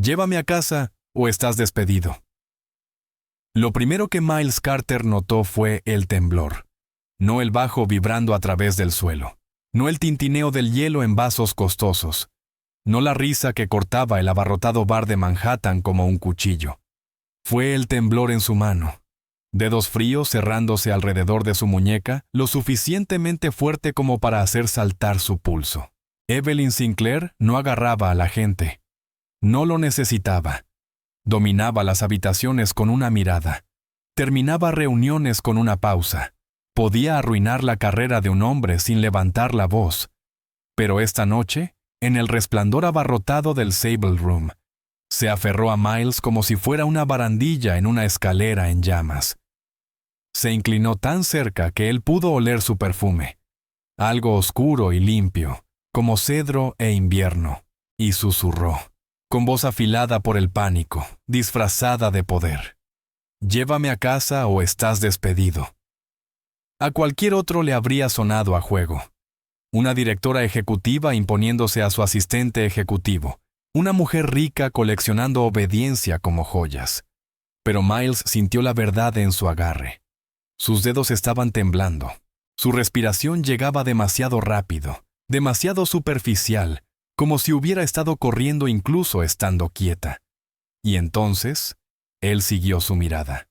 Llévame a casa o estás despedido. Lo primero que Miles Carter notó fue el temblor. No el bajo vibrando a través del suelo. No el tintineo del hielo en vasos costosos. No la risa que cortaba el abarrotado bar de Manhattan como un cuchillo. Fue el temblor en su mano. Dedos fríos cerrándose alrededor de su muñeca, lo suficientemente fuerte como para hacer saltar su pulso. Evelyn Sinclair no agarraba a la gente. No lo necesitaba. Dominaba las habitaciones con una mirada. Terminaba reuniones con una pausa. Podía arruinar la carrera de un hombre sin levantar la voz. Pero esta noche, en el resplandor abarrotado del Sable Room, se aferró a Miles como si fuera una barandilla en una escalera en llamas. Se inclinó tan cerca que él pudo oler su perfume. Algo oscuro y limpio, como cedro e invierno, y susurró, con voz afilada por el pánico, disfrazada de poder. Llévame a casa o estás despedido. A cualquier otro le habría sonado a juego. Una directora ejecutiva imponiéndose a su asistente ejecutivo. Una mujer rica coleccionando obediencia como joyas. Pero Miles sintió la verdad en su agarre. Sus dedos estaban temblando. Su respiración llegaba demasiado rápido, demasiado superficial, como si hubiera estado corriendo incluso estando quieta. Y entonces, él siguió su mirada.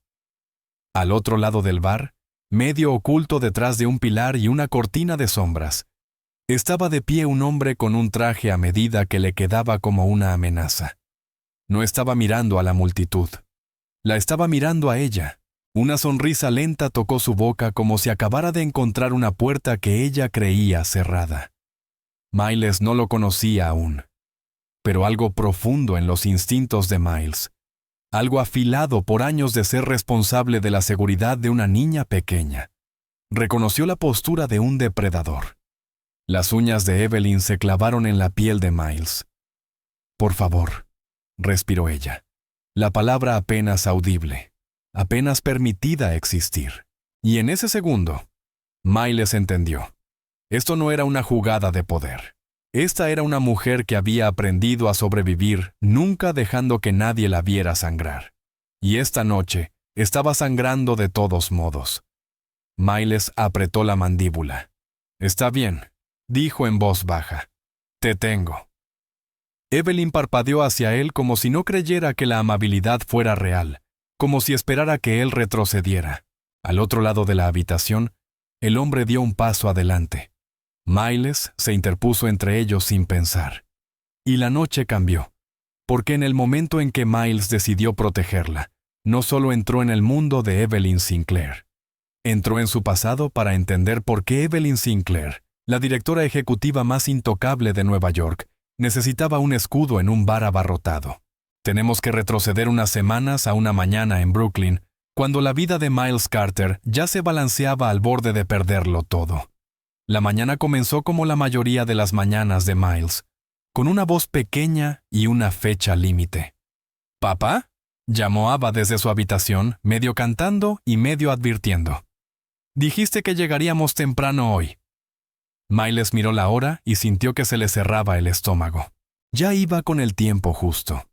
Al otro lado del bar, medio oculto detrás de un pilar y una cortina de sombras, estaba de pie un hombre con un traje a medida que le quedaba como una amenaza. No estaba mirando a la multitud. La estaba mirando a ella. Una sonrisa lenta tocó su boca como si acabara de encontrar una puerta que ella creía cerrada. Miles no lo conocía aún. Pero algo profundo en los instintos de Miles, algo afilado por años de ser responsable de la seguridad de una niña pequeña, reconoció la postura de un depredador. Las uñas de Evelyn se clavaron en la piel de Miles. «Por favor», respiró ella. La palabra apenas audible, apenas permitida existir. Y en ese segundo, Miles entendió. Esto no era una jugada de poder. Esta era una mujer que había aprendido a sobrevivir, nunca dejando que nadie la viera sangrar. Y esta noche estaba sangrando de todos modos. Miles apretó la mandíbula. «Está bien», dijo en voz baja. «Te tengo». Evelyn parpadeó hacia él como si no creyera que la amabilidad fuera real, como si esperara que él retrocediera. Al otro lado de la habitación, el hombre dio un paso adelante. Miles se interpuso entre ellos sin pensar. Y la noche cambió, porque en el momento en que Miles decidió protegerla, no solo entró en el mundo de Evelyn Sinclair. Entró en su pasado para entender por qué Evelyn Sinclair, la directora ejecutiva más intocable de Nueva York, necesitaba un escudo en un bar abarrotado. Tenemos que retroceder unas semanas a una mañana en Brooklyn, cuando la vida de Miles Carter ya se balanceaba al borde de perderlo todo. La mañana comenzó como la mayoría de las mañanas de Miles, con una voz pequeña y una fecha límite. «¿Papá?», llamó Ava desde su habitación, medio cantando y medio advirtiendo. «Dijiste que llegaríamos temprano hoy». Miles miró la hora y sintió que se le cerraba el estómago. Ya iba con el tiempo justo.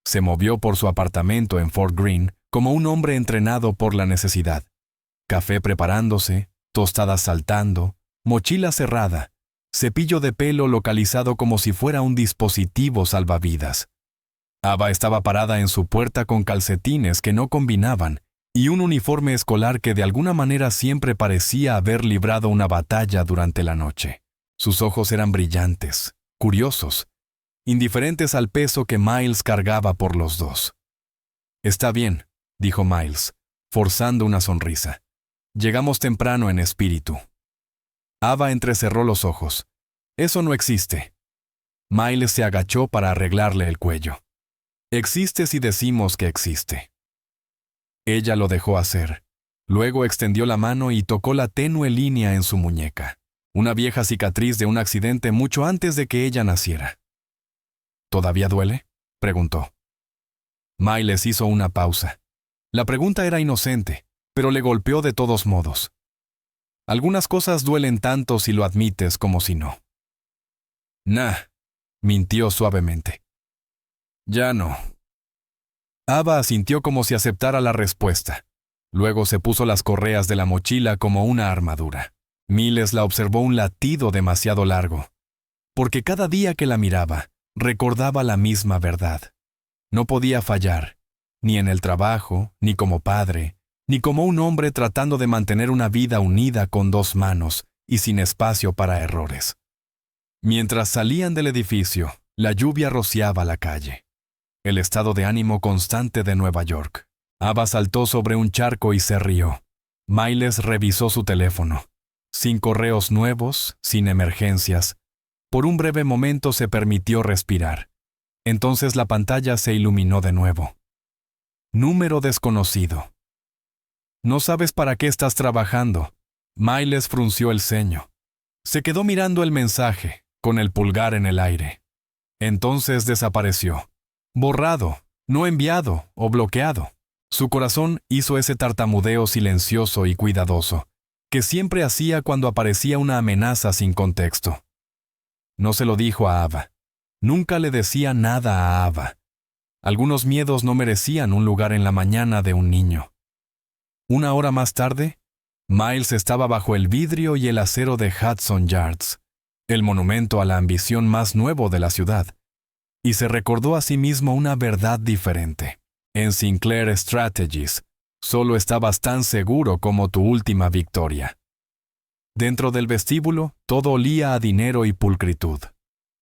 Se movió por su apartamento en Fort Greene como un hombre entrenado por la necesidad. Café preparándose, tostadas saltando, mochila cerrada, cepillo de pelo localizado como si fuera un dispositivo salvavidas. Ava estaba parada en su puerta con calcetines que no combinaban y un uniforme escolar que de alguna manera siempre parecía haber librado una batalla durante la noche. Sus ojos eran brillantes, curiosos, indiferentes al peso que Miles cargaba por los dos. «Está bien», dijo Miles, forzando una sonrisa. «Llegamos temprano en espíritu». Ava entrecerró los ojos. «Eso no existe». Miles se agachó para arreglarle el cuello. «Existe si decimos que existe». Ella lo dejó hacer. Luego extendió la mano y tocó la tenue línea en su muñeca, una vieja cicatriz de un accidente mucho antes de que ella naciera. «¿Todavía duele?», preguntó. Miles hizo una pausa. La pregunta era inocente, pero le golpeó de todos modos. Algunas cosas duelen tanto si lo admites como si no. «Nah», mintió suavemente. Ya no. Ava asintió como si aceptara la respuesta. Luego se puso las correas de la mochila como una armadura. Miles la observó un latido demasiado largo, porque cada día que la miraba, recordaba la misma verdad. No podía fallar, ni en el trabajo, ni como padre, ni como un hombre tratando de mantener una vida unida con dos manos y sin espacio para errores. Mientras salían del edificio, la lluvia rociaba la calle. El estado de ánimo constante de Nueva York. Ava saltó sobre un charco y se rió. Miles revisó su teléfono. Sin correos nuevos, sin emergencias. Por un breve momento se permitió respirar. Entonces la pantalla se iluminó de nuevo. Número desconocido. No sabes para qué estás trabajando. Miles frunció el ceño. Se quedó mirando el mensaje, con el pulgar en el aire. Entonces desapareció. Borrado, no enviado o bloqueado. Su corazón hizo ese tartamudeo silencioso y cuidadoso, que siempre hacía cuando aparecía una amenaza sin contexto. No se lo dijo a Ava. Nunca le decía nada a Ava. Algunos miedos no merecían un lugar en la mañana de un niño. Una hora más tarde, Miles estaba bajo el vidrio y el acero de Hudson Yards, el monumento a la ambición más nuevo de la ciudad, y se recordó a sí mismo una verdad diferente. En Sinclair Strategies, solo estabas tan seguro como tu última victoria. Dentro del vestíbulo, todo olía a dinero y pulcritud.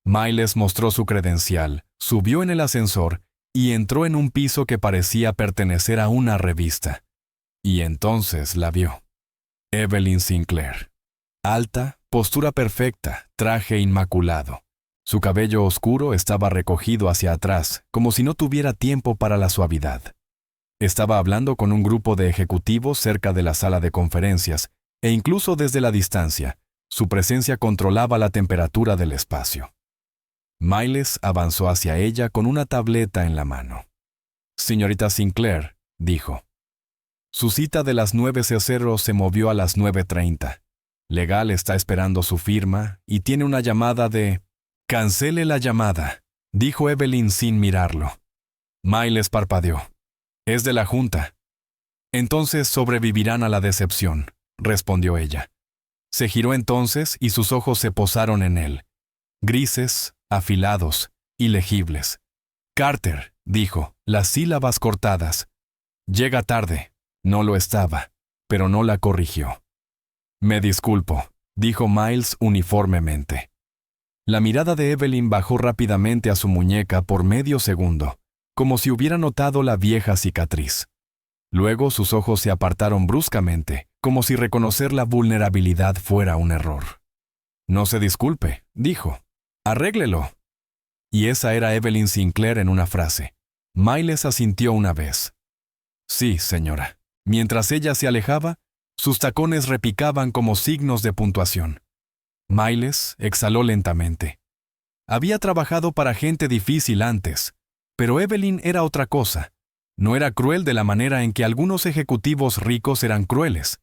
Miles mostró su credencial, subió en el ascensor y entró en un piso que parecía pertenecer a una revista. Y entonces la vio. Evelyn Sinclair. Alta, postura perfecta, traje inmaculado. Su cabello oscuro estaba recogido hacia atrás, como si no tuviera tiempo para la suavidad. Estaba hablando con un grupo de ejecutivos cerca de la sala de conferencias, e incluso desde la distancia, su presencia controlaba la temperatura del espacio. Miles avanzó hacia ella con una tableta en la mano. «Señorita Sinclair», dijo. Su cita de las 9:00 se movió a las 9:30. Legal está esperando su firma y tiene una llamada de... «Cancele la llamada», dijo Evelyn sin mirarlo. Miles parpadeó. «Es de la junta». «Entonces sobrevivirán a la decepción», respondió ella. Se giró entonces y sus ojos se posaron en él. Grises, afilados, ilegibles. «Carter», dijo, las sílabas cortadas. «Llega tarde». No lo estaba, pero no la corrigió. «Me disculpo», dijo Miles uniformemente. La mirada de Evelyn bajó rápidamente a su muñeca por medio segundo, como si hubiera notado la vieja cicatriz. Luego sus ojos se apartaron bruscamente, como si reconocer la vulnerabilidad fuera un error. «No se disculpe», dijo. «Arréglelo». Y esa era Evelyn Sinclair en una frase. Miles asintió una vez. «Sí, señora». Mientras ella se alejaba, sus tacones repicaban como signos de puntuación. Miles exhaló lentamente. Había trabajado para gente difícil antes, pero Evelyn era otra cosa. No era cruel de la manera en que algunos ejecutivos ricos eran crueles.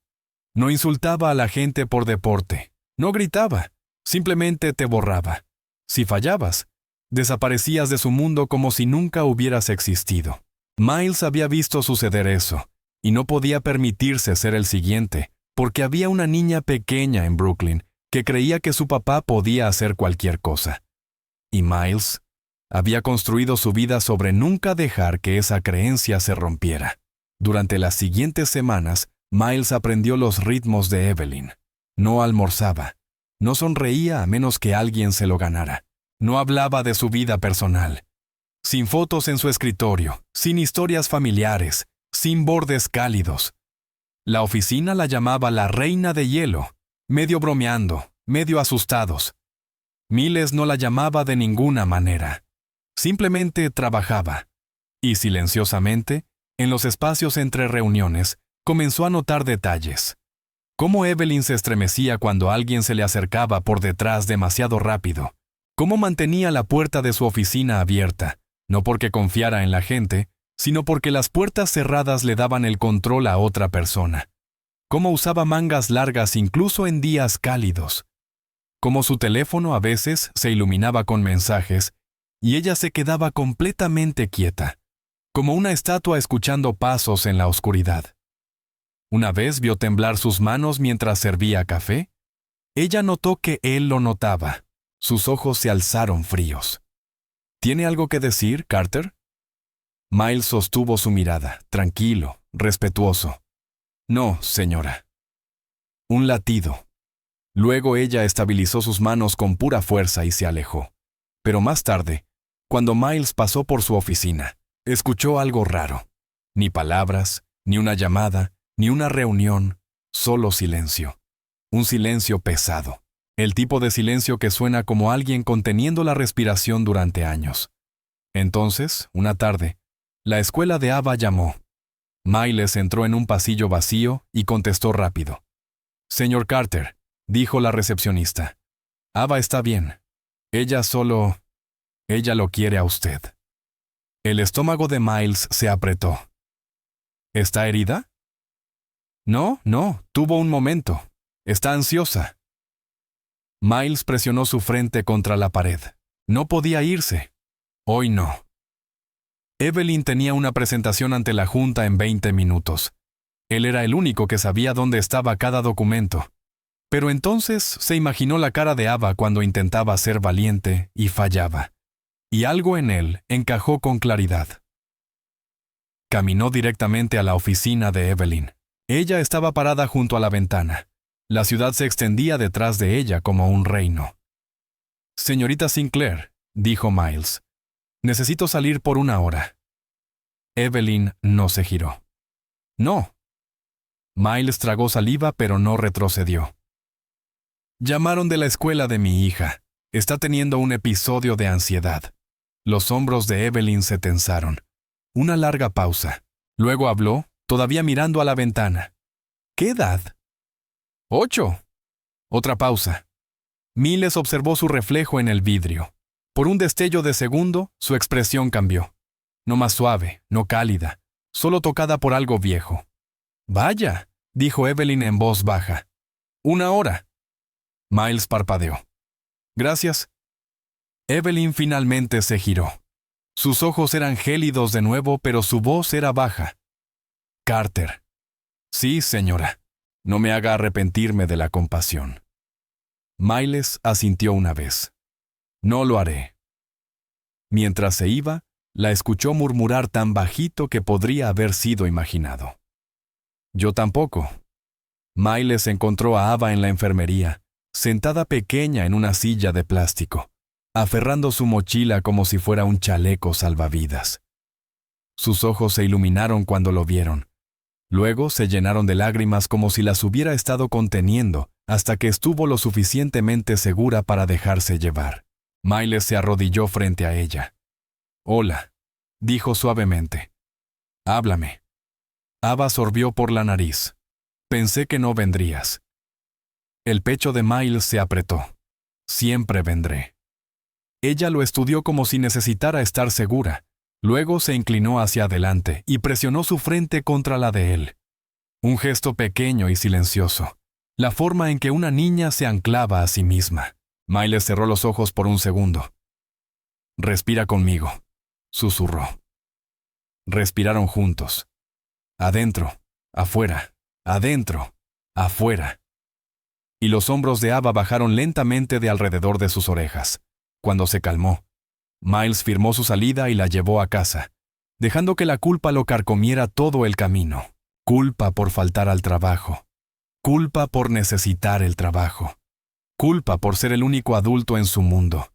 No insultaba a la gente por deporte. No gritaba. Simplemente te borraba. Si fallabas, desaparecías de su mundo como si nunca hubieras existido. Miles había visto suceder eso, y no podía permitirse ser el siguiente, porque había una niña pequeña en Brooklyn que creía que su papá podía hacer cualquier cosa. Y Miles había construido su vida sobre nunca dejar que esa creencia se rompiera. Durante las siguientes semanas, Miles aprendió los ritmos de Evelyn. No almorzaba. No sonreía a menos que alguien se lo ganara. No hablaba de su vida personal. Sin fotos en su escritorio, sin historias familiares, sin bordes cálidos. La oficina la llamaba la reina de hielo, medio bromeando, medio asustados. Miles no la llamaba de ninguna manera. Simplemente trabajaba. Y silenciosamente, en los espacios entre reuniones, comenzó a notar detalles. Cómo Evelyn se estremecía cuando alguien se le acercaba por detrás demasiado rápido. Cómo mantenía la puerta de su oficina abierta, no porque confiara en la gente, sino porque las puertas cerradas le daban el control a otra persona. Cómo usaba mangas largas incluso en días cálidos. Cómo su teléfono a veces se iluminaba con mensajes y ella se quedaba completamente quieta, como una estatua escuchando pasos en la oscuridad. Una vez vio temblar sus manos mientras servía café. Ella notó que él lo notaba. Sus ojos se alzaron fríos. ¿Tiene algo que decir, Carter? Miles sostuvo su mirada, tranquilo, respetuoso. No, señora. Un latido. Luego ella estabilizó sus manos con pura fuerza y se alejó. Pero más tarde, cuando Miles pasó por su oficina, escuchó algo raro. Ni palabras, ni una llamada, ni una reunión, solo silencio. Un silencio pesado. El tipo de silencio que suena como alguien conteniendo la respiración durante años. Entonces, una tarde, la escuela de Ava llamó. Miles entró en un pasillo vacío y contestó rápido. «Señor Carter», dijo la recepcionista. «Ava está bien. Ella lo quiere a usted». El estómago de Miles se apretó. ¿Está herida? No, tuvo un momento. Está ansiosa. Miles presionó su frente contra la pared. No podía irse. Hoy no. Evelyn tenía una presentación ante la junta en 20 minutos. Él era el único que sabía dónde estaba cada documento. Pero entonces se imaginó la cara de Ava cuando intentaba ser valiente y fallaba. Y algo en él encajó con claridad. Caminó directamente a la oficina de Evelyn. Ella estaba parada junto a la ventana. La ciudad se extendía detrás de ella como un reino. «Señorita Sinclair», dijo Miles, «necesito salir por una hora». Evelyn no se giró. «No». Miles tragó saliva pero no retrocedió. «Llamaron de la escuela de mi hija. Está teniendo un episodio de ansiedad». Los hombros de Evelyn se tensaron. Una larga pausa. Luego habló, todavía mirando a la ventana. «¿Qué edad?» «8». Otra pausa. Miles observó su reflejo en el vidrio. Por un destello de segundo, su expresión cambió. No más suave, no cálida, solo tocada por algo viejo. «Vaya», dijo Evelyn en voz baja. «1 hora». Miles parpadeó. «Gracias». Evelyn finalmente se giró. Sus ojos eran gélidos de nuevo, pero su voz era baja. «Carter». «Sí, señora. No me haga arrepentirme de la compasión». Miles asintió una vez. «No lo haré». Mientras se iba, la escuchó murmurar tan bajito que podría haber sido imaginado. «Yo tampoco». Miles encontró a Ava en la enfermería, sentada pequeña en una silla de plástico, aferrando su mochila como si fuera un chaleco salvavidas. Sus ojos se iluminaron cuando lo vieron. Luego se llenaron de lágrimas como si las hubiera estado conteniendo hasta que estuvo lo suficientemente segura para dejarse llevar. Miles se arrodilló frente a ella. «Hola», dijo suavemente. «Háblame». Ava sorbió por la nariz. «Pensé que no vendrías». El pecho de Miles se apretó. «Siempre vendré». Ella lo estudió como si necesitara estar segura. Luego se inclinó hacia adelante y presionó su frente contra la de él. Un gesto pequeño y silencioso. La forma en que una niña se anclaba a sí misma. Miles cerró los ojos por un segundo. «Respira conmigo», susurró. Respiraron juntos. Adentro, afuera, adentro, afuera. Y los hombros de Ava bajaron lentamente de alrededor de sus orejas. Cuando se calmó, Miles firmó su salida y la llevó a casa, dejando que la culpa lo carcomiera todo el camino. Culpa por faltar al trabajo. Culpa por necesitar el trabajo. Culpa por ser el único adulto en su mundo.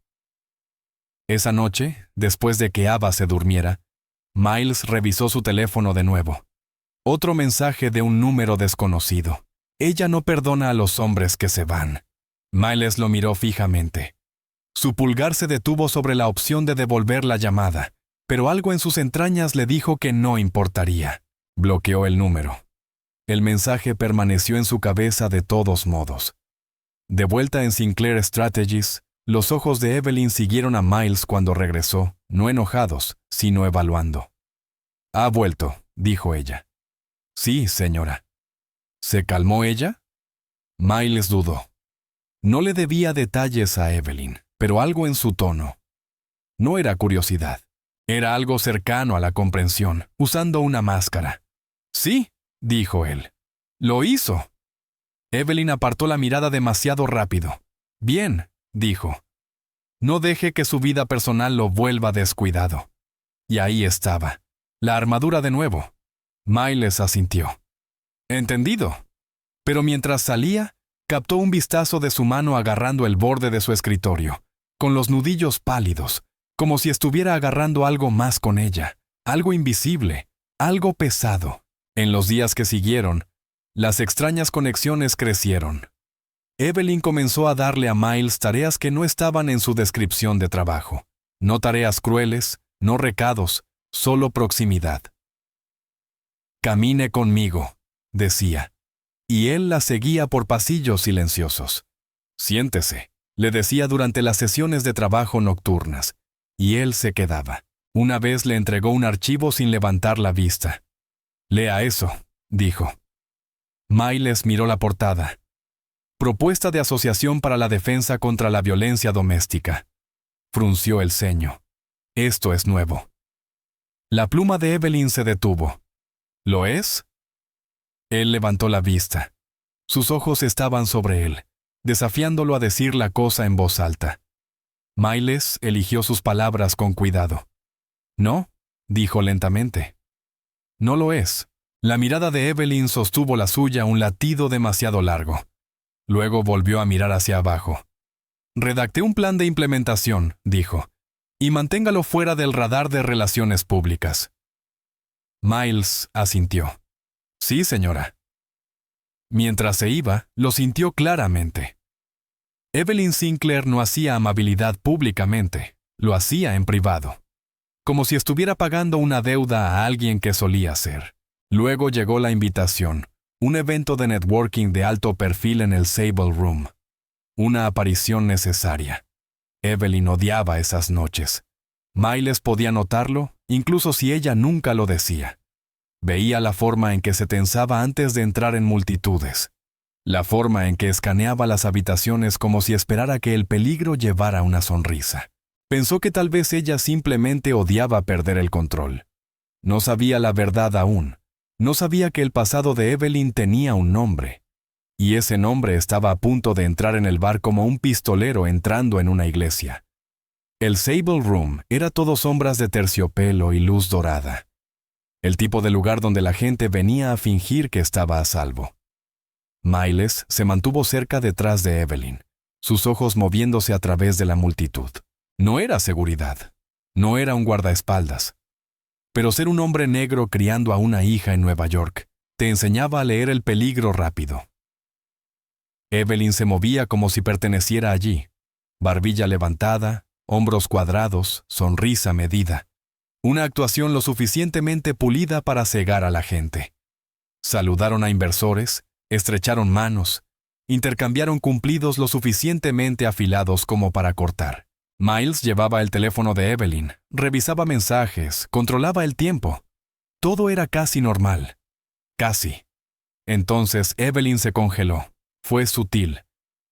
Esa noche, después de que Ava se durmiera, Miles revisó su teléfono de nuevo. Otro mensaje de un número desconocido. Ella no perdona a los hombres que se van. Miles lo miró fijamente. Su pulgar se detuvo sobre la opción de devolver la llamada, pero algo en sus entrañas le dijo que no importaría. Bloqueó el número. El mensaje permaneció en su cabeza de todos modos. De vuelta en Sinclair Strategies, los ojos de Evelyn siguieron a Miles cuando regresó, no enojados, sino evaluando. «Ha vuelto», dijo ella. «Sí, señora». ¿Se calmó ella? Miles dudó. No le debía detalles a Evelyn, pero algo en su tono. No era curiosidad. Era algo cercano a la comprensión, usando una máscara. Sí, dijo él. Lo hizo. Evelyn apartó la mirada demasiado rápido. Bien, dijo. No deje que su vida personal lo vuelva descuidado. Y ahí estaba. La armadura de nuevo. Miles asintió. Entendido. Pero mientras salía, captó un vistazo de su mano agarrando el borde de su escritorio, con los nudillos pálidos, como si estuviera agarrando algo más con ella, algo invisible, algo pesado. En los días que siguieron, las extrañas conexiones crecieron. Evelyn comenzó a darle a Miles tareas que no estaban en su descripción de trabajo. No tareas crueles, no recados, solo proximidad. Camine conmigo, decía. Y él la seguía por pasillos silenciosos. Siéntese, le decía durante las sesiones de trabajo nocturnas, y él se quedaba. Una vez le entregó un archivo sin levantar la vista. Lea eso, dijo. Miles miró la portada. Propuesta de Asociación para la Defensa contra la Violencia Doméstica. Frunció el ceño. Esto es nuevo. La pluma de Evelyn se detuvo. ¿Lo es? Él levantó la vista. Sus ojos estaban sobre él, desafiándolo a decir la cosa en voz alta. Miles eligió sus palabras con cuidado. No, dijo lentamente. No lo es. La mirada de Evelyn sostuvo la suya un latido demasiado largo. Luego volvió a mirar hacia abajo. Redacté un plan de implementación, dijo, y manténgalo fuera del radar de relaciones públicas. Miles asintió. Sí, señora. Mientras se iba, lo sintió claramente. Evelyn Sinclair no hacía amabilidad públicamente, lo hacía en privado. Como si estuviera pagando una deuda a alguien que solía hacer. Luego llegó la invitación, un evento de networking de alto perfil en el Sable Room. Una aparición necesaria. Evelyn odiaba esas noches. Miles podía notarlo, incluso si ella nunca lo decía. Veía la forma en que se tensaba antes de entrar en multitudes. La forma en que escaneaba las habitaciones como si esperara que el peligro llevara una sonrisa. Pensó que tal vez ella simplemente odiaba perder el control. No sabía la verdad aún. No sabía que el pasado de Evelyn tenía un nombre. Y ese nombre estaba a punto de entrar en el bar como un pistolero entrando en una iglesia. El Sable Room era todo sombras de terciopelo y luz dorada. El tipo de lugar donde la gente venía a fingir que estaba a salvo. Miles se mantuvo cerca detrás de Evelyn, sus ojos moviéndose a través de la multitud. No era seguridad. No era un guardaespaldas. Pero ser un hombre negro criando a una hija en Nueva York te enseñaba a leer el peligro rápido. Evelyn se movía como si perteneciera allí. Barbilla levantada, hombros cuadrados, sonrisa medida. Una actuación lo suficientemente pulida para cegar a la gente. Saludaron a inversores, estrecharon manos, intercambiaron cumplidos lo suficientemente afilados como para cortar. Miles llevaba el teléfono de Evelyn, revisaba mensajes, controlaba el tiempo. Todo era casi normal. Casi. Entonces Evelyn se congeló. Fue sutil.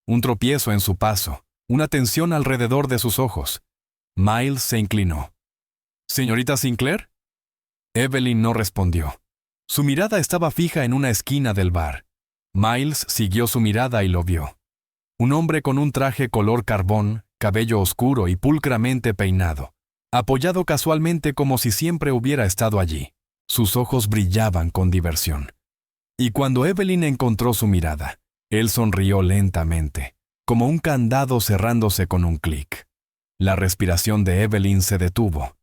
Un tropiezo en su paso, una tensión alrededor de sus ojos. Miles se inclinó. ¿Señorita Sinclair? Evelyn no respondió. Su mirada estaba fija en una esquina del bar. Miles siguió su mirada y lo vio. Un hombre con un traje color carbón, cabello oscuro y pulcramente peinado, apoyado casualmente como si siempre hubiera estado allí. Sus ojos brillaban con diversión. Y cuando Evelyn encontró su mirada, él sonrió lentamente, como un candado cerrándose con un clic. La respiración de Evelyn se detuvo.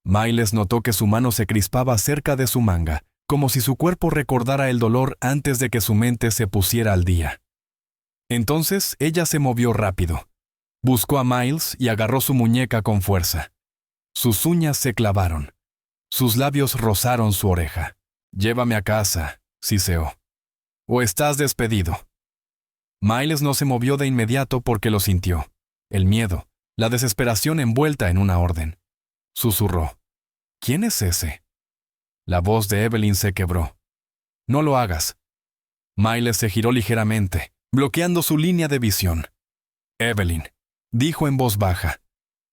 Miles notó que su mano se crispaba cerca de su manga, como si su cuerpo recordara el dolor antes de que su mente se pusiera al día. Entonces ella se movió rápido. Buscó a Miles y agarró su muñeca con fuerza. Sus uñas se clavaron. Sus labios rozaron su oreja. «Llévame a casa», siseó. «O estás despedido». Miles no se movió de inmediato porque lo sintió. El miedo, la desesperación envuelta en una orden. Susurró. «¿Quién es ese?» La voz de Evelyn se quebró. «No lo hagas». Miles se giró ligeramente, bloqueando su línea de visión. «Evelyn», dijo en voz baja.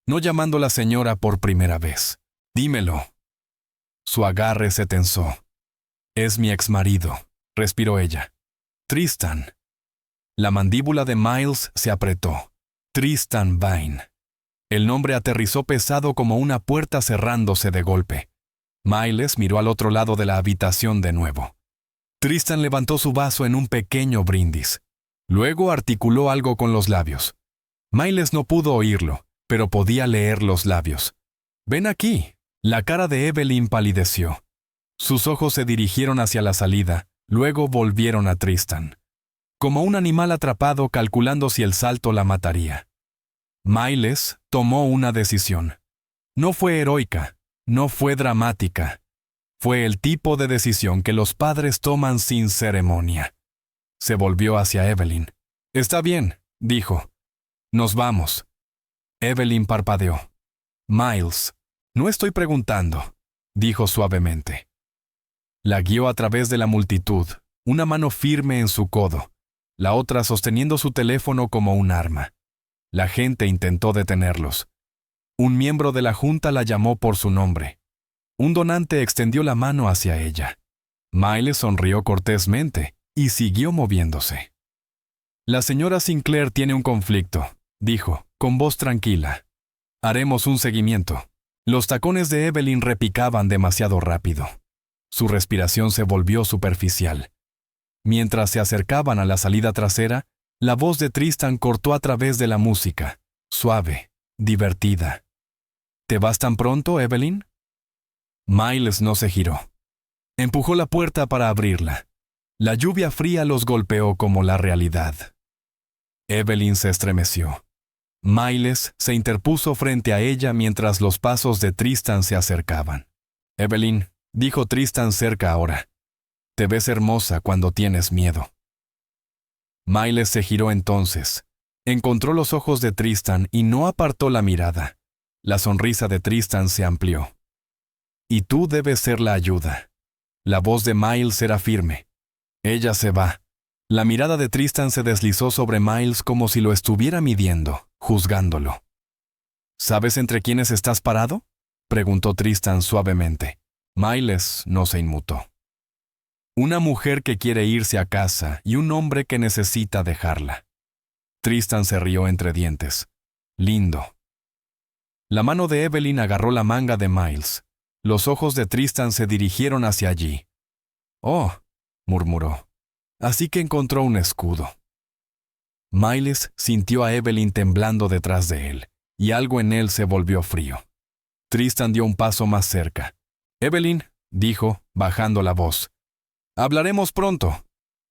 no llamando a la señora por primera vez. Dímelo. Su agarre se tensó. Es mi exmarido, respiró ella. Tristan. La mandíbula de Miles se apretó. Tristan Vine. El nombre aterrizó pesado como una puerta cerrándose de golpe. Miles miró al otro lado de la habitación de nuevo. Tristan levantó su vaso en un pequeño brindis. Luego articuló algo con los labios. Miles no pudo oírlo, pero podía leer los labios. «Ven aquí». La cara de Evelyn palideció. Sus ojos se dirigieron hacia la salida, luego volvieron a Tristan. Como un animal atrapado calculando si el salto la mataría. Miles tomó una decisión. No fue heroica, no fue dramática. Fue el tipo de decisión que los padres toman sin ceremonia. Se volvió hacia Evelyn. «Está bien», dijo. «Nos vamos». Evelyn parpadeó. «Miles, no estoy preguntando», dijo suavemente. La guió a través de la multitud, una mano firme en su codo, la otra sosteniendo su teléfono como un arma. La gente intentó detenerlos. Un miembro de la junta la llamó por su nombre. Un donante extendió la mano hacia ella. Miles sonrió cortésmente y siguió moviéndose. «La señora Sinclair tiene un conflicto», dijo, con voz tranquila. «Haremos un seguimiento». Los tacones de Evelyn repicaban demasiado rápido. Su respiración se volvió superficial. Mientras se acercaban a la salida trasera, la voz de Tristan cortó a través de la música, suave, divertida. «¿Te vas tan pronto, Evelyn?» Miles no se giró. Empujó la puerta para abrirla. La lluvia fría los golpeó como la realidad. Evelyn se estremeció. Miles se interpuso frente a ella mientras los pasos de Tristan se acercaban. «Evelyn», dijo Tristan cerca ahora, «te ves hermosa cuando tienes miedo». Miles se giró entonces. Encontró los ojos de Tristan y no apartó la mirada. La sonrisa de Tristan se amplió. «Y tú debes ser la ayuda». La voz de Miles era firme. «Ella se va». La mirada de Tristan se deslizó sobre Miles como si lo estuviera midiendo, juzgándolo. «¿Sabes entre quiénes estás parado?», preguntó Tristan suavemente. Miles no se inmutó. «Una mujer que quiere irse a casa y un hombre que necesita dejarla». Tristan se rió entre dientes. «Lindo». La mano de Evelyn agarró la manga de Miles. Los ojos de Tristan se dirigieron hacia allí. «Oh», murmuró. «Así que encontró un escudo». Miles sintió a Evelyn temblando detrás de él, y algo en él se volvió frío. Tristan dio un paso más cerca. «Evelyn», dijo, bajando la voz. «Hablaremos pronto».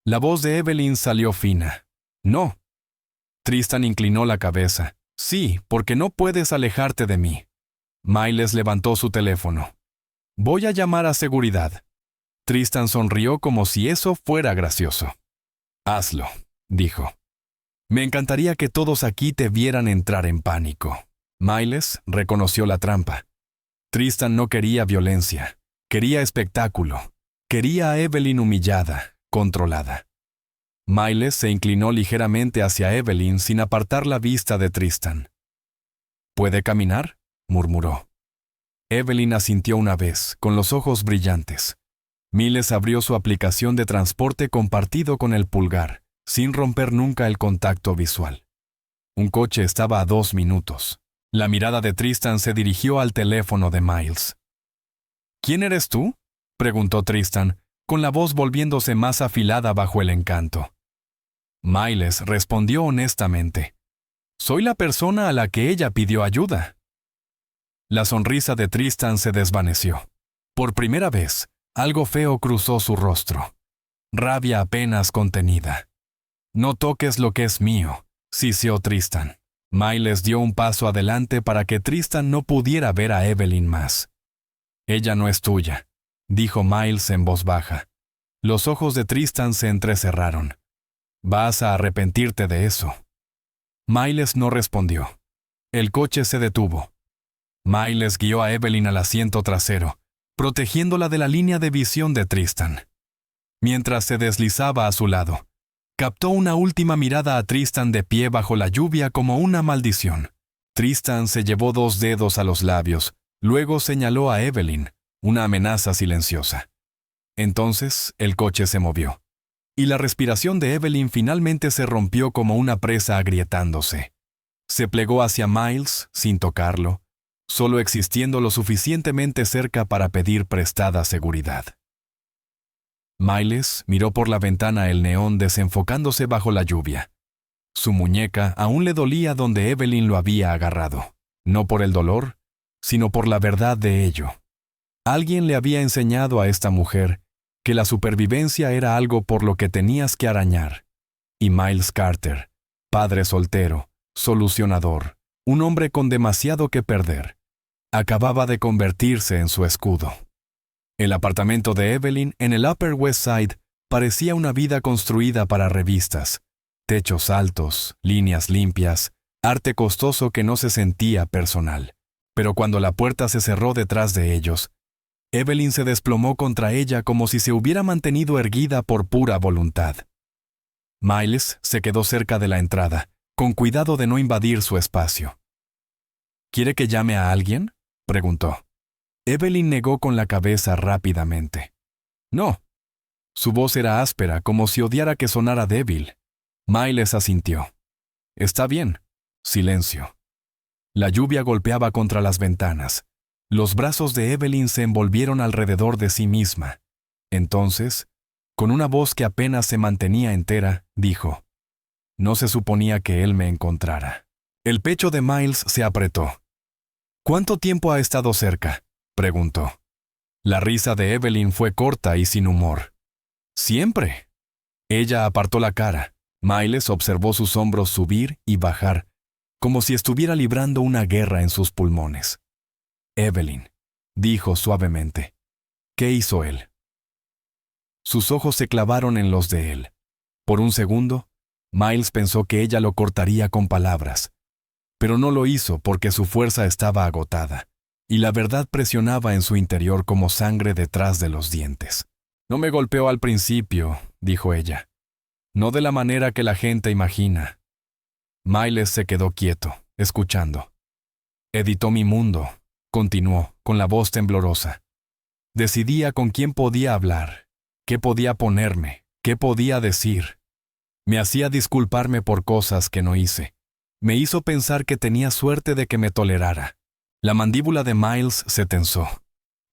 La voz de Evelyn salió fina. «No». Tristan inclinó la cabeza. «Sí, porque no puedes alejarte de mí». Miles levantó su teléfono. «Voy a llamar a seguridad». Tristan sonrió como si eso fuera gracioso. «Hazlo», dijo. «Me encantaría que todos aquí te vieran entrar en pánico». Miles reconoció la trampa. Tristan no quería violencia, quería espectáculo. Quería a Evelyn humillada, controlada. Miles se inclinó ligeramente hacia Evelyn sin apartar la vista de Tristan. «¿Puede caminar?», murmuró. Evelyn asintió una vez, con los ojos brillantes. Miles abrió su aplicación de transporte compartido con el pulgar, sin romper nunca el contacto visual. Un coche estaba a 2 minutos. La mirada de Tristan se dirigió al teléfono de Miles. «¿Quién eres tú?», preguntó Tristan, con la voz volviéndose más afilada bajo el encanto. Miles respondió honestamente. «Soy la persona a la que ella pidió ayuda». La sonrisa de Tristan se desvaneció. Por primera vez, algo feo cruzó su rostro. Rabia apenas contenida. «No toques lo que es mío», siseó Tristan. Miles dio un paso adelante para que Tristan no pudiera ver a Evelyn más. «Ella no es tuya», dijo Miles en voz baja. Los ojos de Tristan se entrecerraron. «Vas a arrepentirte de eso». Miles no respondió. El coche se detuvo. Miles guió a Evelyn al asiento trasero, protegiéndola de la línea de visión de Tristan. Mientras se deslizaba a su lado, captó una última mirada a Tristan de pie bajo la lluvia como una maldición. Tristan se llevó 2 dedos a los labios, luego señaló a Evelyn, una amenaza silenciosa. Entonces, el coche se movió. Y la respiración de Evelyn finalmente se rompió como una presa agrietándose. Se plegó hacia Miles, sin tocarlo, solo existiendo lo suficientemente cerca para pedir prestada seguridad. Miles miró por la ventana el neón desenfocándose bajo la lluvia. Su muñeca aún le dolía donde Evelyn lo había agarrado, no por el dolor, sino por la verdad de ello. Alguien le había enseñado a esta mujer que la supervivencia era algo por lo que tenías que arañar. Y Miles Carter, padre soltero, solucionador, un hombre con demasiado que perder, acababa de convertirse en su escudo. El apartamento de Evelyn en el Upper West Side parecía una vida construida para revistas. Techos altos, líneas limpias, arte costoso que no se sentía personal. Pero cuando la puerta se cerró detrás de ellos, Evelyn se desplomó contra ella como si se hubiera mantenido erguida por pura voluntad. Miles se quedó cerca de la entrada, con cuidado de no invadir su espacio. ¿Quiere que llame a alguien?, preguntó. Evelyn negó con la cabeza rápidamente. No. Su voz era áspera, como si odiara que sonara débil. Miles asintió. Está bien. Silencio. La lluvia golpeaba contra las ventanas. Los brazos de Evelyn se envolvieron alrededor de sí misma. Entonces, con una voz que apenas se mantenía entera, dijo: No se suponía que él me encontrara. El pecho de Miles se apretó. ¿Cuánto tiempo ha estado cerca?, preguntó. La risa de Evelyn fue corta y sin humor. Siempre. Ella apartó la cara. Miles observó sus hombros subir y bajar, como si estuviera librando una guerra en sus pulmones. Evelyn, dijo suavemente. ¿Qué hizo él? Sus ojos se clavaron en los de él. Por un segundo, Miles pensó que ella lo cortaría con palabras, pero no lo hizo porque su fuerza estaba agotada, y la verdad presionaba en su interior como sangre detrás de los dientes. No me golpeó al principio, dijo ella. No de la manera que la gente imagina. Miles se quedó quieto, escuchando. Editó mi mundo, continuó, con la voz temblorosa. Decidía con quién podía hablar, qué podía ponerme, qué podía decir. Me hacía disculparme por cosas que no hice. Me hizo pensar que tenía suerte de que me tolerara. La mandíbula de Miles se tensó.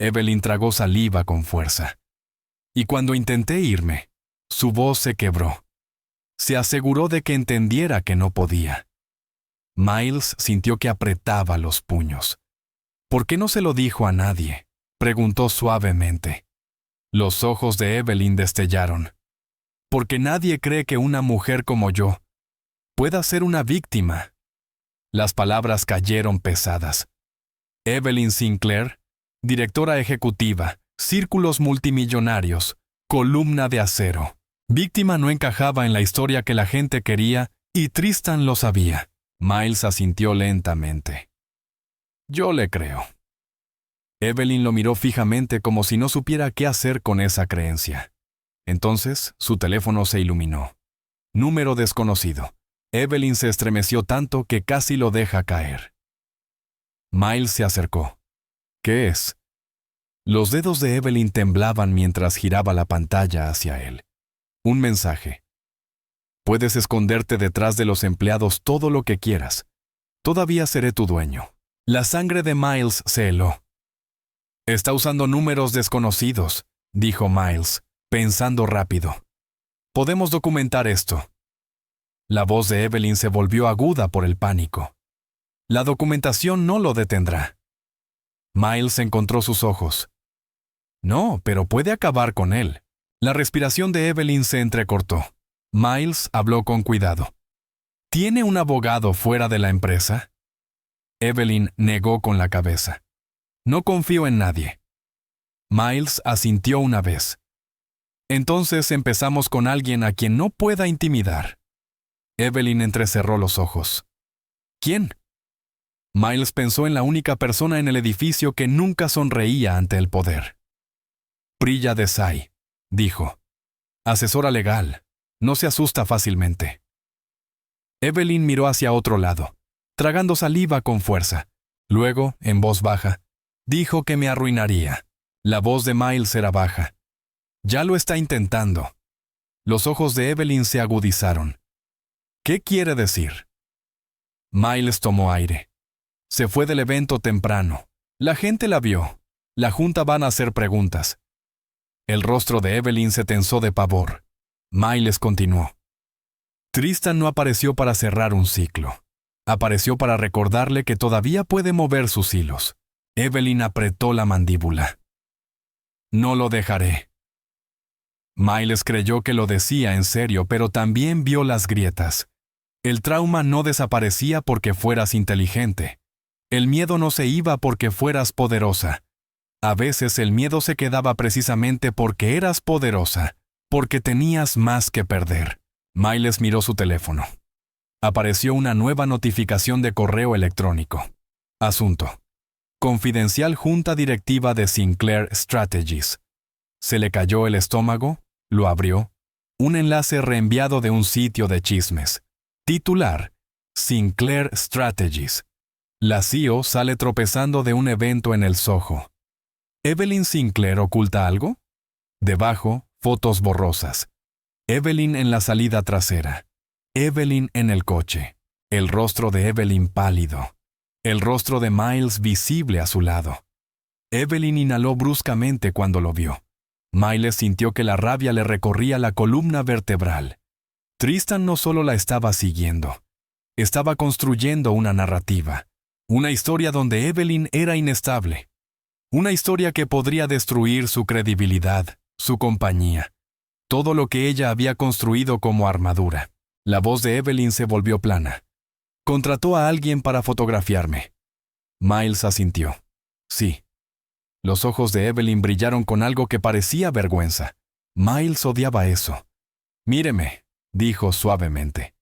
Evelyn tragó saliva con fuerza. Y cuando intenté irme, su voz se quebró. Se aseguró de que entendiera que no podía. Miles sintió que apretaba los puños. ¿Por qué no se lo dijo a nadie?, preguntó suavemente. Los ojos de Evelyn destellaron. Porque nadie cree que una mujer como yo pueda ser una víctima. Las palabras cayeron pesadas. Evelyn Sinclair, directora ejecutiva, círculos multimillonarios, columna de acero. Víctima no encajaba en la historia que la gente quería, y Tristan lo sabía. Miles asintió lentamente. Yo le creo. Evelyn lo miró fijamente como si no supiera qué hacer con esa creencia. Entonces, su teléfono se iluminó. Número desconocido. Evelyn se estremeció tanto que casi lo deja caer. Miles se acercó. ¿Qué es? Los dedos de Evelyn temblaban mientras giraba la pantalla hacia él. Un mensaje. Puedes esconderte detrás de los empleados todo lo que quieras. Todavía seré tu dueño. La sangre de Miles se heló. Está usando números desconocidos, dijo Miles, pensando rápido. Podemos documentar esto. La voz de Evelyn se volvió aguda por el pánico. La documentación no lo detendrá. Miles encontró sus ojos. No, pero puede acabar con él. La respiración de Evelyn se entrecortó. Miles habló con cuidado. ¿Tiene un abogado fuera de la empresa? Evelyn negó con la cabeza. No confío en nadie. Miles asintió una vez. Entonces empezamos con alguien a quien no pueda intimidar. Evelyn entrecerró los ojos. ¿Quién? Miles pensó en la única persona en el edificio que nunca sonreía ante el poder. Priya Desai, dijo. Asesora legal. No se asusta fácilmente. Evelyn miró hacia otro lado. tragando saliva con fuerza. Luego, en voz baja, dijo que me arruinaría. La voz de Miles era baja. Ya lo está intentando. Los ojos de Evelyn se agudizaron. ¿Qué quiere decir? Miles tomó aire. Se fue del evento temprano. La gente la vio. La junta van a hacer preguntas. El rostro de Evelyn se tensó de pavor. Miles continuó. Tristan no apareció para cerrar un ciclo. Apareció para recordarle que todavía puede mover sus hilos. Evelyn apretó la mandíbula. No lo dejaré. Miles creyó que lo decía en serio, pero también vio las grietas. El trauma no desaparecía porque fueras inteligente. El miedo no se iba porque fueras poderosa. A veces el miedo se quedaba precisamente porque eras poderosa, porque tenías más que perder. Miles miró su teléfono. Apareció una nueva notificación de correo electrónico. Asunto. Confidencial Junta Directiva de Sinclair Strategies. Se le cayó el estómago, lo abrió. Un enlace reenviado de un sitio de chismes. Titular: Sinclair Strategies. La CEO sale tropezando de un evento en el Soho. ¿Evelyn Sinclair oculta algo? Debajo, fotos borrosas. Evelyn en la salida trasera. Evelyn en el coche. El rostro de Evelyn pálido. El rostro de Miles visible a su lado. Evelyn inhaló bruscamente cuando lo vio. Miles sintió que la rabia le recorría la columna vertebral. Tristan no solo la estaba siguiendo. Estaba construyendo una narrativa. Una historia donde Evelyn era inestable. Una historia que podría destruir su credibilidad, su compañía. Todo lo que ella había construido como armadura. La voz de Evelyn se volvió plana. Contrató a alguien para fotografiarme. Miles asintió. Sí. Los ojos de Evelyn brillaron con algo que parecía vergüenza. Miles odiaba eso. Míreme, dijo suavemente.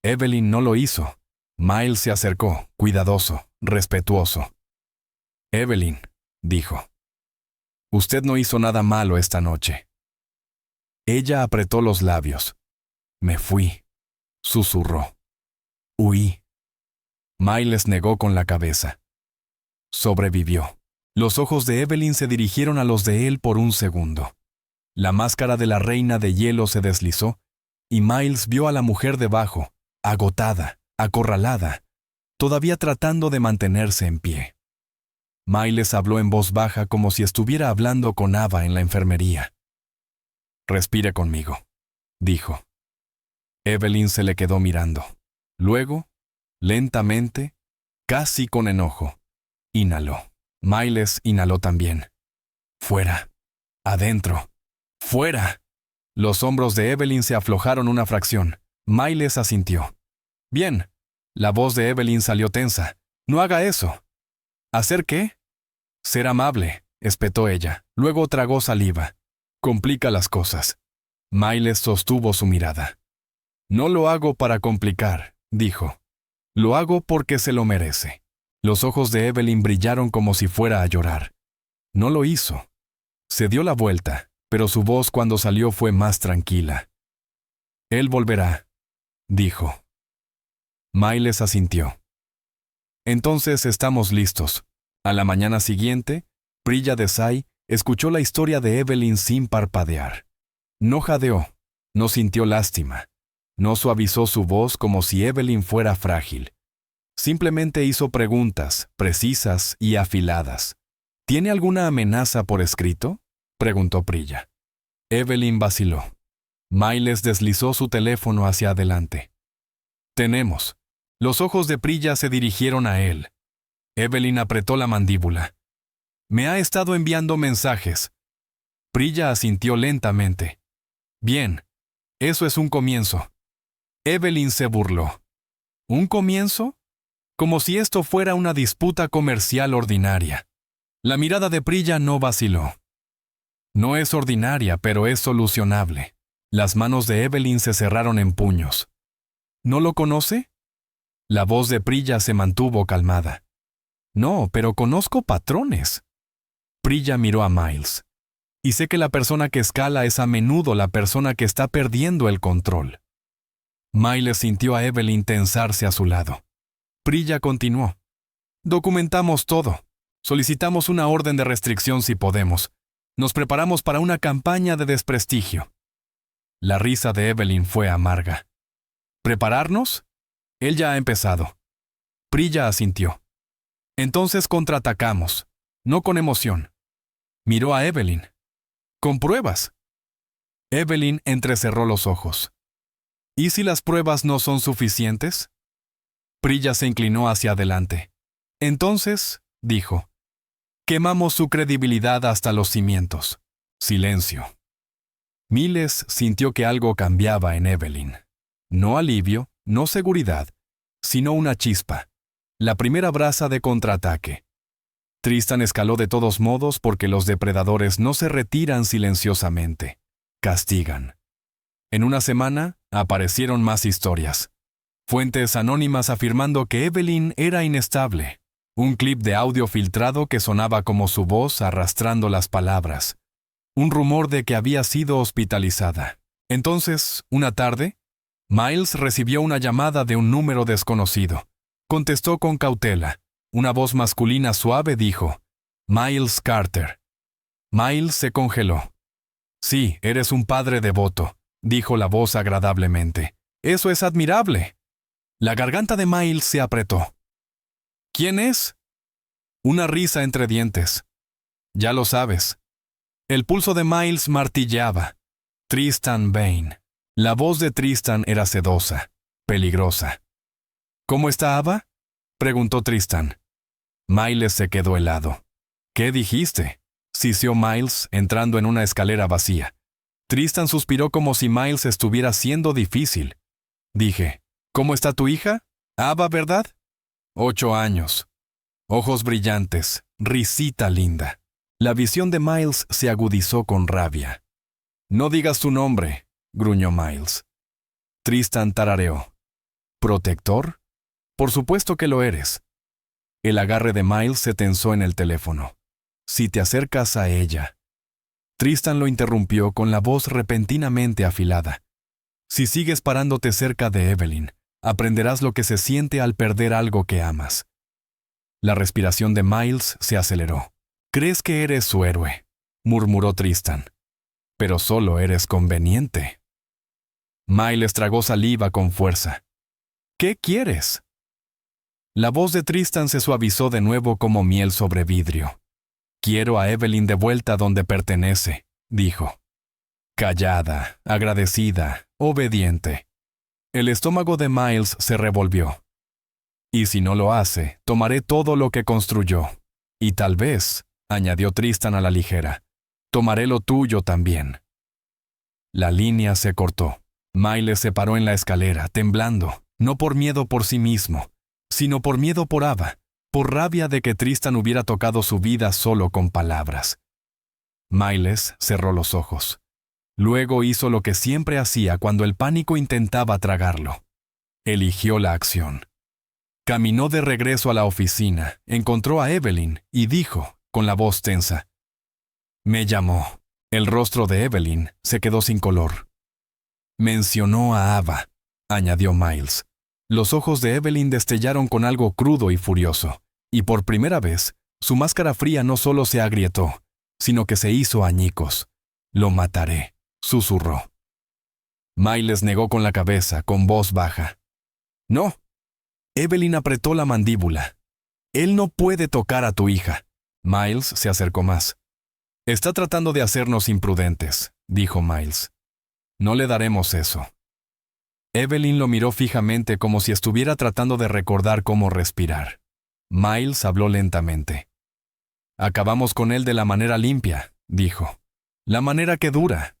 Evelyn no lo hizo. Miles se acercó, cuidadoso, respetuoso. Evelyn, dijo. Usted no hizo nada malo esta noche. Ella apretó los labios. Me fui, susurró. Huí. Miles negó con la cabeza. Sobrevivió. Los ojos de Evelyn se dirigieron a los de él por un segundo. La máscara de la reina de hielo se deslizó, y Miles vio a la mujer debajo, agotada, acorralada, todavía tratando de mantenerse en pie. Miles habló en voz baja como si estuviera hablando con Ava en la enfermería. Respire conmigo, dijo. Evelyn se le quedó mirando. Luego, lentamente, casi con enojo, inhaló. Miles inhaló también. Fuera. Adentro. ¡Fuera! Los hombros de Evelyn se aflojaron una fracción. Miles asintió. Bien. La voz de Evelyn salió tensa. No haga eso. ¿Hacer qué? Ser amable, espetó ella. Luego tragó saliva. Complica las cosas. Miles sostuvo su mirada. No lo hago para complicar, dijo. Lo hago porque se lo merece. Los ojos de Evelyn brillaron como si fuera a llorar. No lo hizo. Se dio la vuelta, pero su voz cuando salió fue más tranquila. Él volverá, dijo. Miles asintió. Entonces estamos listos. A la mañana siguiente, Priya Desai escuchó la historia de Evelyn sin parpadear. No jadeó, no sintió lástima, no suavizó su voz como si Evelyn fuera frágil. Simplemente hizo preguntas, precisas y afiladas. ¿Tiene alguna amenaza por escrito?, preguntó Priya. Evelyn vaciló. Miles deslizó su teléfono hacia adelante. Tenemos. Los ojos de Priya se dirigieron a él. Evelyn apretó la mandíbula. Me ha estado enviando mensajes. Priya asintió lentamente. Bien. Eso es un comienzo. Evelyn se burló. ¿Un comienzo? Como si esto fuera una disputa comercial ordinaria. La mirada de Priya no vaciló. No es ordinaria, pero es solucionable. Las manos de Evelyn se cerraron en puños. ¿No lo conoce? La voz de Priya se mantuvo calmada. No, pero conozco patrones. Priya miró a Miles. Y sé que la persona que escala es a menudo la persona que está perdiendo el control. Miles sintió a Evelyn tensarse a su lado. Priya continuó. Documentamos todo. Solicitamos una orden de restricción si podemos. Nos preparamos para una campaña de desprestigio. La risa de Evelyn fue amarga. ¿Prepararnos? Él ya ha empezado. Priya asintió. Entonces contraatacamos, no con emoción. Miró a Evelyn. ¿Con pruebas? Evelyn entrecerró los ojos. ¿Y si las pruebas no son suficientes? Priya se inclinó hacia adelante. Entonces, dijo, quemamos su credibilidad hasta los cimientos. Silencio. Miles sintió que algo cambiaba en Evelyn. No alivio, no seguridad, sino una chispa. La primera brasa de contraataque. Tristan escaló de todos modos porque los depredadores no se retiran silenciosamente. Castigan. En una semana, aparecieron más historias. Fuentes anónimas afirmando que Evelyn era inestable. Un clip de audio filtrado que sonaba como su voz arrastrando las palabras. Un rumor de que había sido hospitalizada. Entonces, una tarde, Miles recibió una llamada de un número desconocido. Contestó con cautela. Una voz masculina suave dijo, Miles Carter. Miles se congeló. Sí, eres un padre devoto, dijo la voz agradablemente. Eso es admirable. La garganta de Miles se apretó. ¿Quién es? Una risa entre dientes. Ya lo sabes. El pulso de Miles martilleaba. Tristan Vane. La voz de Tristan era sedosa, peligrosa. ¿Cómo está Ava? Preguntó Tristan. Miles se quedó helado. ¿Qué dijiste? Siseó Miles, entrando en una escalera vacía. Tristan suspiró como si Miles estuviera siendo difícil. Dije, ¿cómo está tu hija? Ava, ¿verdad? 8 años. Ojos brillantes, risita linda. La visión de Miles se agudizó con rabia. No digas tu nombre, gruñó Miles. Tristan tarareó. ¿Protector? Por supuesto que lo eres. El agarre de Miles se tensó en el teléfono. Si te acercas a ella. Tristan lo interrumpió con la voz repentinamente afilada. Si sigues parándote cerca de Evelyn, aprenderás lo que se siente al perder algo que amas. La respiración de Miles se aceleró. «Crees que eres su héroe», murmuró Tristan. «Pero solo eres conveniente». Miles tragó saliva con fuerza. «¿Qué quieres?» La voz de Tristan se suavizó de nuevo como miel sobre vidrio. «Quiero a Evelyn de vuelta donde pertenece», dijo. Callada, agradecida, obediente. El estómago de Miles se revolvió. «Y si no lo hace, tomaré todo lo que construyó. Y tal vez», añadió Tristan a la ligera, «tomaré lo tuyo también». La línea se cortó. Miles se paró en la escalera, temblando, no por miedo por sí mismo, sino por miedo por Ava, por rabia de que Tristan hubiera tocado su vida solo con palabras. Miles cerró los ojos. Luego hizo lo que siempre hacía cuando el pánico intentaba tragarlo. Eligió la acción. Caminó de regreso a la oficina, encontró a Evelyn y dijo, con la voz tensa, «Me llamó». El rostro de Evelyn se quedó sin color. «Mencionó a Ava», añadió Miles. Los ojos de Evelyn destellaron con algo crudo y furioso, y por primera vez, su máscara fría no solo se agrietó, sino que se hizo añicos. «Lo mataré», susurró. Miles negó con la cabeza, con voz baja. «No». Evelyn apretó la mandíbula. «Él no puede tocar a tu hija». Miles se acercó más. «Está tratando de hacernos imprudentes», dijo Miles. «No le daremos eso». Evelyn lo miró fijamente como si estuviera tratando de recordar cómo respirar. Miles habló lentamente. «Acabamos con él de la manera limpia», dijo. «La manera que dura».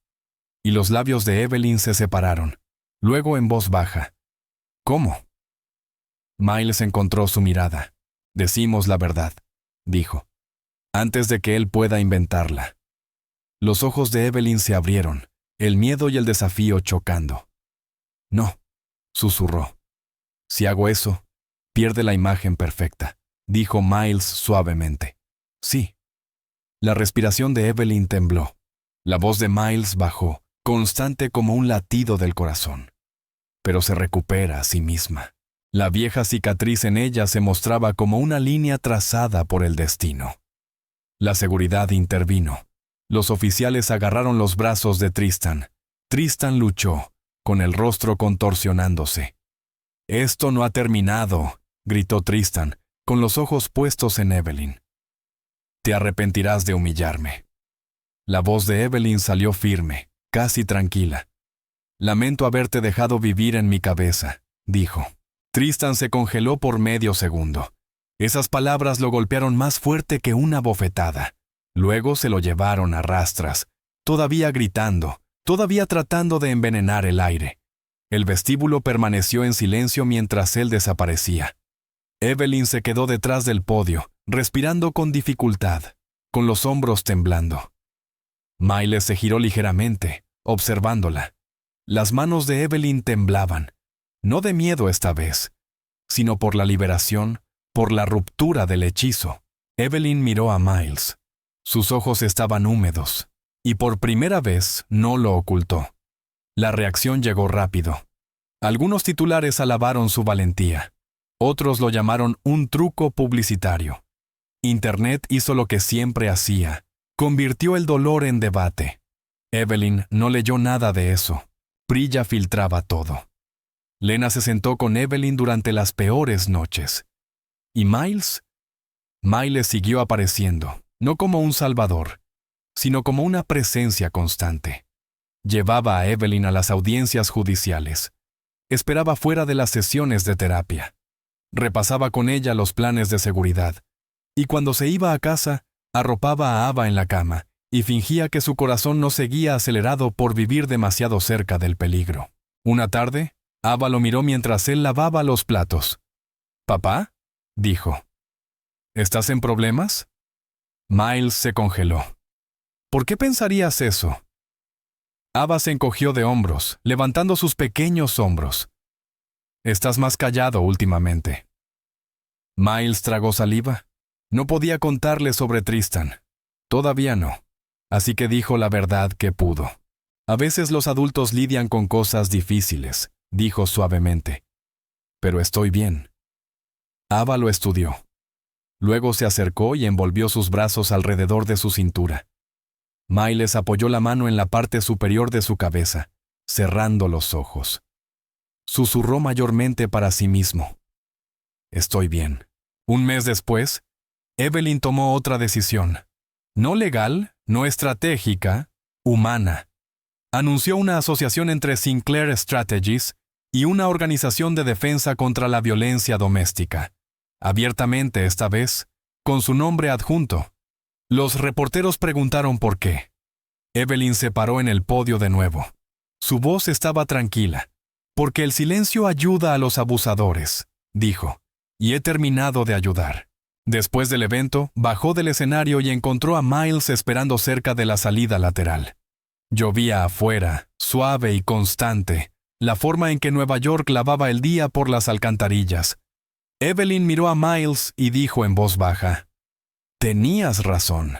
Y los labios de Evelyn se separaron. Luego en voz baja. «¿Cómo?» Miles encontró su mirada. «Decimos la verdad», dijo. «Antes de que él pueda inventarla». Los ojos de Evelyn se abrieron, el miedo y el desafío chocando. «No», susurró. «Si hago eso, pierde la imagen perfecta», dijo Miles suavemente. «Sí». La respiración de Evelyn tembló. La voz de Miles bajó, constante como un latido del corazón. «Pero se recupera a sí misma». La vieja cicatriz en ella se mostraba como una línea trazada por el destino. La seguridad intervino. Los oficiales agarraron los brazos de Tristan. Tristan luchó, con el rostro contorsionándose. «Esto no ha terminado», gritó Tristan, con los ojos puestos en Evelyn. «Te arrepentirás de humillarme». La voz de Evelyn salió firme, casi tranquila. «Lamento haberte dejado vivir en mi cabeza», dijo. Tristan se congeló por medio segundo. Esas palabras lo golpearon más fuerte que una bofetada. Luego se lo llevaron a rastras, todavía gritando, todavía tratando de envenenar el aire. El vestíbulo permaneció en silencio mientras él desaparecía. Evelyn se quedó detrás del podio, respirando con dificultad, con los hombros temblando. Miles se giró ligeramente, observándola. Las manos de Evelyn temblaban, no de miedo esta vez, sino por la liberación, por la ruptura del hechizo. Evelyn miró a Miles. Sus ojos estaban húmedos, y por primera vez no lo ocultó. La reacción llegó rápido. Algunos titulares alabaron su valentía. Otros lo llamaron un truco publicitario. Internet hizo lo que siempre hacía. Convirtió el dolor en debate. Evelyn no leyó nada de eso. Prilla filtraba todo. Lena se sentó con Evelyn durante las peores noches. ¿Y Miles? Miles siguió apareciendo, no como un salvador, sino como una presencia constante. Llevaba a Evelyn a las audiencias judiciales. Esperaba fuera de las sesiones de terapia. Repasaba con ella los planes de seguridad. Y cuando se iba a casa, arropaba a Ava en la cama y fingía que su corazón no seguía acelerado por vivir demasiado cerca del peligro. Una tarde, Ava lo miró mientras él lavaba los platos. «¿Papá?», dijo. «¿Estás en problemas?». Miles se congeló. «¿Por qué pensarías eso?». Ava se encogió de hombros, levantando sus pequeños hombros. «Estás más callado últimamente». Miles tragó saliva. No podía contarle sobre Tristan. Todavía no. Así que dijo la verdad que pudo. «A veces los adultos lidian con cosas difíciles», dijo suavemente. «Pero estoy bien». Ava lo estudió. Luego se acercó y envolvió sus brazos alrededor de su cintura. Miles apoyó la mano en la parte superior de su cabeza, cerrando los ojos. Susurró mayormente para sí mismo. «Estoy bien». Un mes después, Evelyn tomó otra decisión. No legal, no estratégica, humana. Anunció una asociación entre Sinclair Strategies y una organización de defensa contra la violencia doméstica. Abiertamente esta vez, con su nombre adjunto. Los reporteros preguntaron por qué. Evelyn se paró en el podio de nuevo. Su voz estaba tranquila. «Porque el silencio ayuda a los abusadores», dijo, «y he terminado de ayudar». Después del evento, bajó del escenario y encontró a Miles esperando cerca de la salida lateral. Llovía afuera, suave y constante, la forma en que Nueva York lavaba el día por las alcantarillas. Evelyn miró a Miles y dijo en voz baja, «Tenías razón».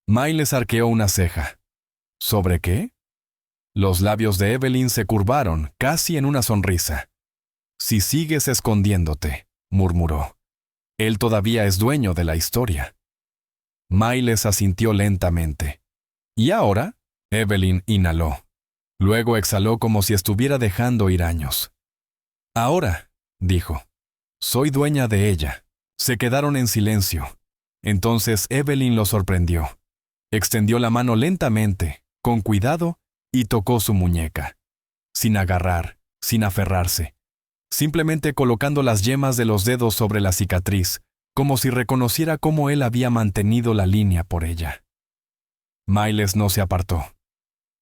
Miles arqueó una ceja. ¿Sobre qué? Los labios de Evelyn se curvaron, casi en una sonrisa. «Si sigues escondiéndote», murmuró. «Él todavía es dueño de la historia». Miles asintió lentamente. «¿Y ahora?», Evelyn inhaló. Luego exhaló como si estuviera dejando ir años. «Ahora», dijo, «soy dueña de ella». Se quedaron en silencio. Entonces Evelyn lo sorprendió. Extendió la mano lentamente, con cuidado, y tocó su muñeca. Sin agarrar, sin aferrarse. Simplemente colocando las yemas de los dedos sobre la cicatriz, como si reconociera cómo él había mantenido la línea por ella. Miles no se apartó.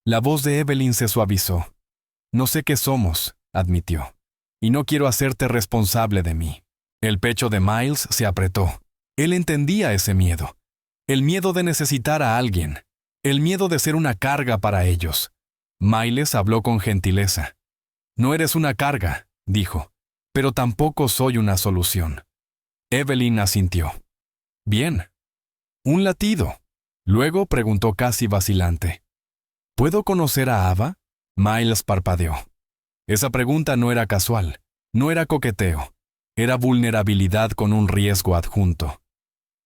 La voz de Evelyn se suavizó. «No sé qué somos», admitió, «y no quiero hacerte responsable de mí». El pecho de Miles se apretó. Él entendía ese miedo. El miedo de necesitar a alguien. El miedo de ser una carga para ellos. Miles habló con gentileza. «No eres una carga», dijo, «pero tampoco soy una solución». Evelyn asintió. «Bien». «Un latido». Luego preguntó casi vacilante. «¿Puedo conocer a Ava?». Miles parpadeó. Esa pregunta no era casual. No era coqueteo, era vulnerabilidad con un riesgo adjunto.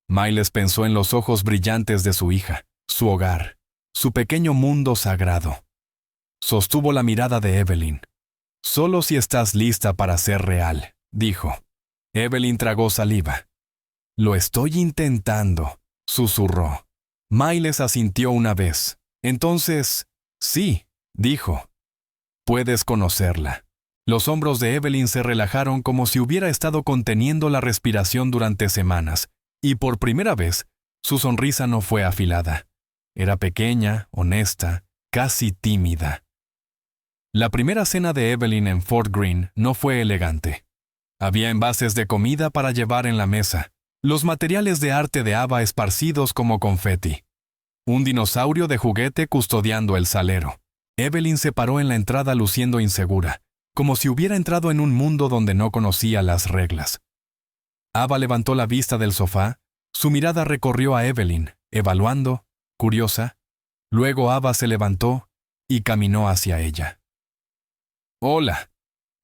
Miles pensó en los ojos brillantes de su hija, su hogar, su pequeño mundo sagrado. Sostuvo la mirada de Evelyn. «Solo si estás lista para ser real», dijo. Evelyn tragó saliva. «Lo estoy intentando», susurró. Miles asintió una vez. Entonces, «Sí», dijo. «Puedes conocerla». Los hombros de Evelyn se relajaron como si hubiera estado conteniendo la respiración durante semanas, y por primera vez, su sonrisa no fue afilada. Era pequeña, honesta, casi tímida. La primera cena de Evelyn en Fort Greene no fue elegante. Había envases de comida para llevar en la mesa, los materiales de arte de Ava esparcidos como confeti. Un dinosaurio de juguete custodiando el salero. Evelyn se paró en la entrada luciendo insegura, como si hubiera entrado en un mundo donde no conocía las reglas. Ava levantó la vista del sofá, su mirada recorrió a Evelyn, evaluando, curiosa. Luego Ava se levantó y caminó hacia ella. «Hola»,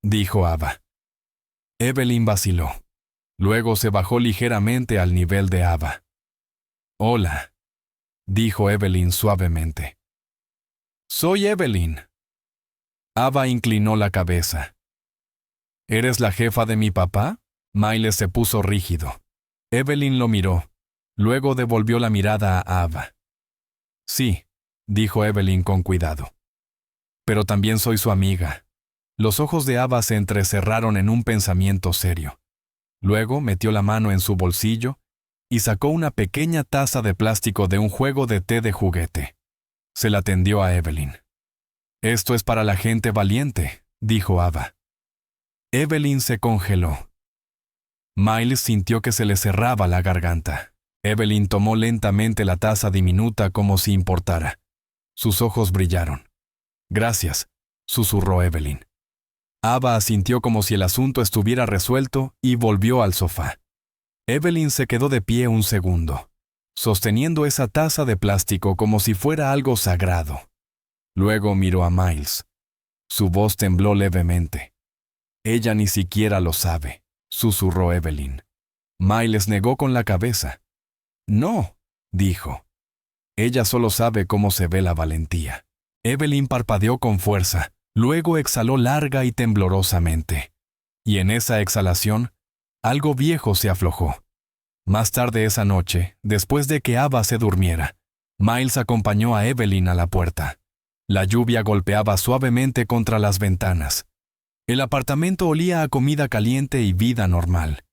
dijo Ava. Evelyn vaciló. Luego se bajó ligeramente al nivel de Ava. «Hola», dijo Evelyn suavemente. «Soy Evelyn». Ava inclinó la cabeza. «¿Eres la jefa de mi papá?» Miles se puso rígido. Evelyn lo miró. Luego devolvió la mirada a Ava. «Sí», dijo Evelyn con cuidado. «Pero también soy su amiga». Los ojos de Ava se entrecerraron en un pensamiento serio. Luego metió la mano en su bolsillo y sacó una pequeña taza de plástico de un juego de té de juguete. Se la tendió a Evelyn. «Esto es para la gente valiente», dijo Ava. Evelyn se congeló. Miles sintió que se le cerraba la garganta. Evelyn tomó lentamente la taza diminuta como si importara. Sus ojos brillaron. «Gracias», susurró Evelyn. Ava asintió como si el asunto estuviera resuelto y volvió al sofá. Evelyn se quedó de pie un segundo, sosteniendo esa taza de plástico como si fuera algo sagrado. Luego miró a Miles. Su voz tembló levemente. «Ella ni siquiera lo sabe», susurró Evelyn. Miles negó con la cabeza. «No», dijo. «Ella solo sabe cómo se ve la valentía». Evelyn parpadeó con fuerza. Luego exhaló larga y temblorosamente. Y en esa exhalación, algo viejo se aflojó. Más tarde esa noche, después de que Ava se durmiera, Miles acompañó a Evelyn a la puerta. La lluvia golpeaba suavemente contra las ventanas. El apartamento olía a comida caliente y vida normal.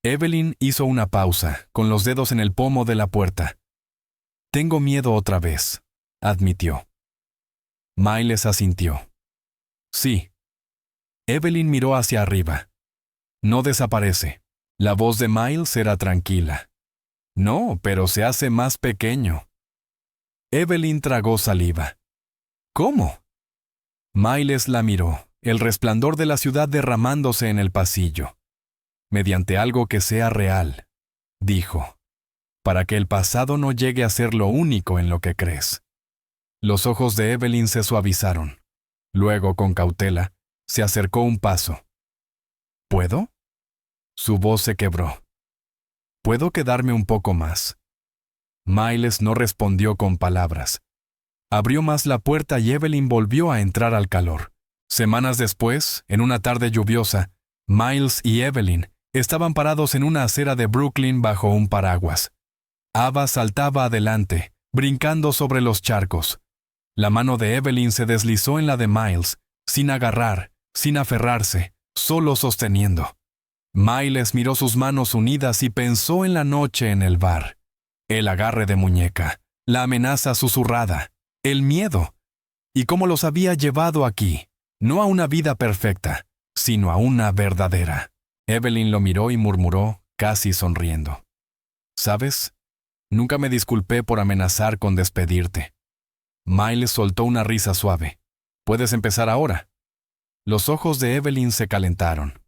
Evelyn hizo una pausa, con los dedos en el pomo de la puerta. «Tengo miedo otra vez», admitió. Miles asintió. «Sí». Evelyn miró hacia arriba. «No desaparece». La voz de Miles era tranquila. «No, pero se hace más pequeño». Evelyn tragó saliva. «¿Cómo?» Miles la miró, el resplandor de la ciudad derramándose en el pasillo. «Mediante algo que sea real», dijo, «para que el pasado no llegue a ser lo único en lo que crees». Los ojos de Evelyn se suavizaron. Luego, con cautela, se acercó un paso. «¿Puedo?» Su voz se quebró. «¿Puedo quedarme un poco más?» Miles no respondió con palabras. Abrió más la puerta y Evelyn volvió a entrar al calor. Semanas después, en una tarde lluviosa, Miles y Evelyn estaban parados en una acera de Brooklyn bajo un paraguas. Ava saltaba adelante, brincando sobre los charcos. La mano de Evelyn se deslizó en la de Miles, sin agarrar, sin aferrarse, solo sosteniendo. Miles miró sus manos unidas y pensó en la noche en el bar. El agarre de muñeca, la amenaza susurrada, el miedo. Y cómo los había llevado aquí, no a una vida perfecta, sino a una verdadera. Evelyn lo miró y murmuró, casi sonriendo. «¿Sabes? Nunca me disculpé por amenazar con despedirte». Miles soltó una risa suave. «Puedes empezar ahora». Los ojos de Evelyn se calentaron.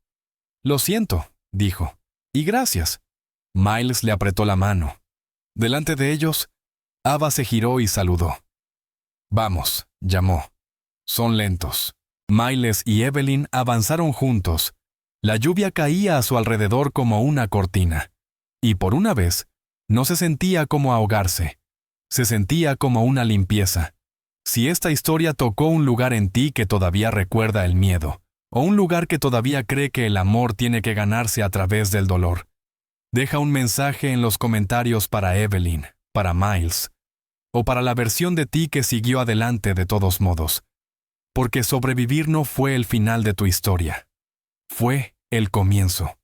«Lo siento», dijo. «Y gracias». Miles le apretó la mano. Delante de ellos, Ava se giró y saludó. «Vamos», llamó. «Son lentos». Miles y Evelyn avanzaron juntos. La lluvia caía a su alrededor como una cortina. Y por una vez, no se sentía como ahogarse. Se sentía como una limpieza. Si esta historia tocó un lugar en ti que todavía recuerda el miedo, o un lugar que todavía cree que el amor tiene que ganarse a través del dolor, deja un mensaje en los comentarios para Evelyn, para Miles, o para la versión de ti que siguió adelante de todos modos. Porque sobrevivir no fue el final de tu historia. Fue el comienzo.